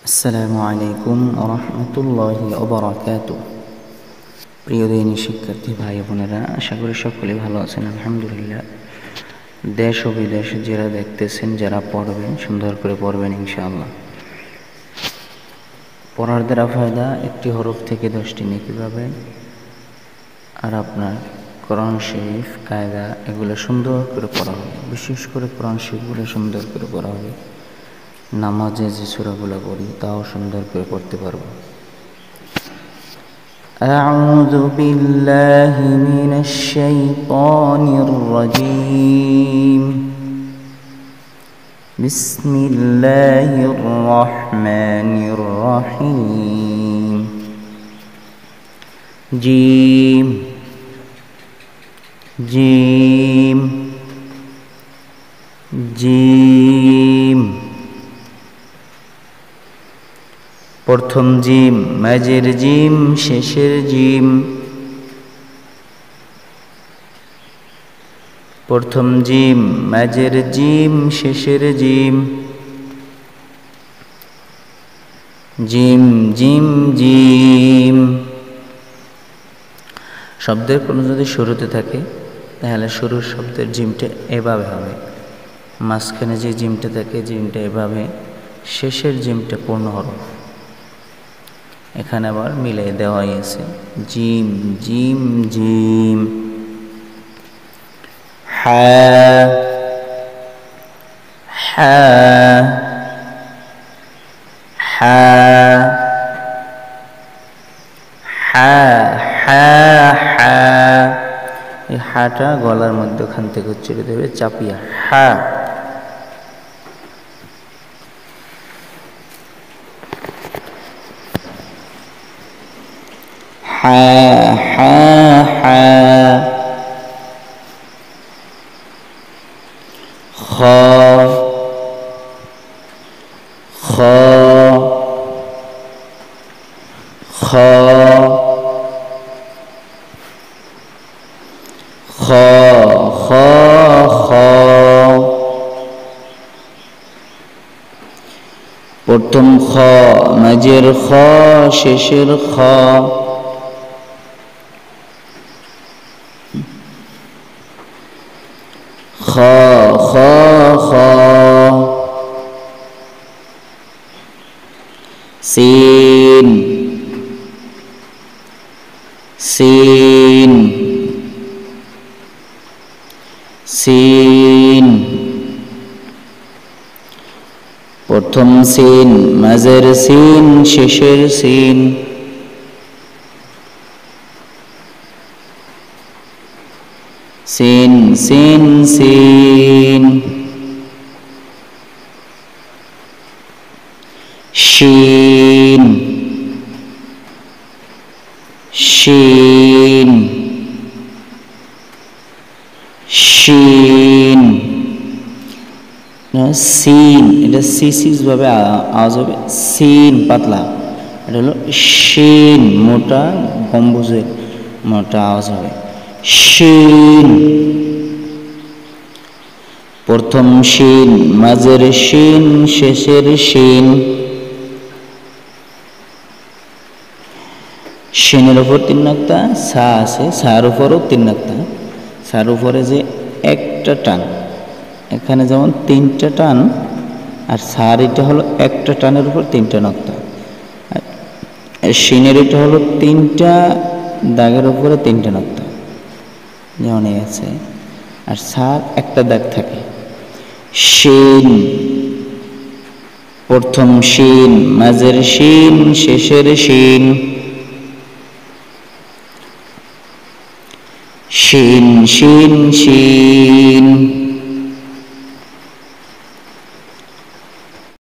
আসসালামু আলাইকুম ওয়া রাহমাতুল্লাহি ওয়া বারাকাতুহু। প্রিয় দিনী শিক্ষার্থী ভাই বোনেরা, আশা করি সকলেই ভালো আছেন। আলহামদুলিল্লাহ। দেশ ও বিদেশে যারা দেখতেছেন, যারা পড়বেন, সুন্দর করে পড়বেন ইনশাআল্লাহ। পড়ার দ্বারা ফায়দা, একটি হরফ থেকে 10টি নেকি পাবেন। আর আপনার কোরআন শরীফ কায়দা এগুলো সুন্দর করে পড়া হবে। বিশেষ করে কোরআন শরীফগুলো সুন্দর করে পড়া হবে। নামাজে যে সূরাগুলো পড়ি তাও সুন্দর করে পড়তে পারবো। আউযু বিল্লাহি মিনাশ শাইতানির রাজীম। বিসমিল্লাহির রহমানির রহিম। জিম জিম জিম। প্রথম জিম, মাঝের জিম, শেষের জিম। প্রথম জিম, মাঝের জিম, শেষের জিম। জিম জিম জিম। শব্দের কোনো যদি শুরুতে থাকে তাহলে শুরুর শব্দের জিমটা এভাবে হবে, মাঝখানে যে জিমটা থাকে জিমটা এভাবে, শেষের জিমটা পূর্ণ হরফ। এখানে আবার মিলিয়ে দেওয়াই আছে, জিম জিম জিম। হা হা হা হা হা হা। এই হাটা গলার মধ্যখান থেকে উচ্চারিত হবে চাপিয়া, হা। হা হা হা। খ খ খ খ খ খ। প্রথম খ, মাঝের খ, শেষের খ। খ খ খ। সিন সিন সিন। প্রথম সিন, মাঝের সিন, শেষের সিন। সিন সিন সিন। শিন শিন শিন। সিন, এটা সিসিস ভাবে আওয়াজ হবে, সিন পাতলা। এটা হলো শিন, মোটা গম্বুজের মোটা আওয়াজ হবে, শিন। প্রথম শিন, মাঝের শিন, শেষের শিন। শিনের উপর 3 নক্তা, সা আছে, সার উপরও 3 নক্তা। সার উপরে যে একটা টান, এখানে যেমন 3টা টান, আর সার এটা হলো একটা টানের উপর 3টা নক্তা। আর শিনের এটা হলো 3টা দাগের উপরে 3টা নক্তা, যেমন এই আছে। আর সার একটা দাগ থাকে। শিন, প্রথম শিন, মাঝের শিন, শেষের শিন। শিন শিন শিন।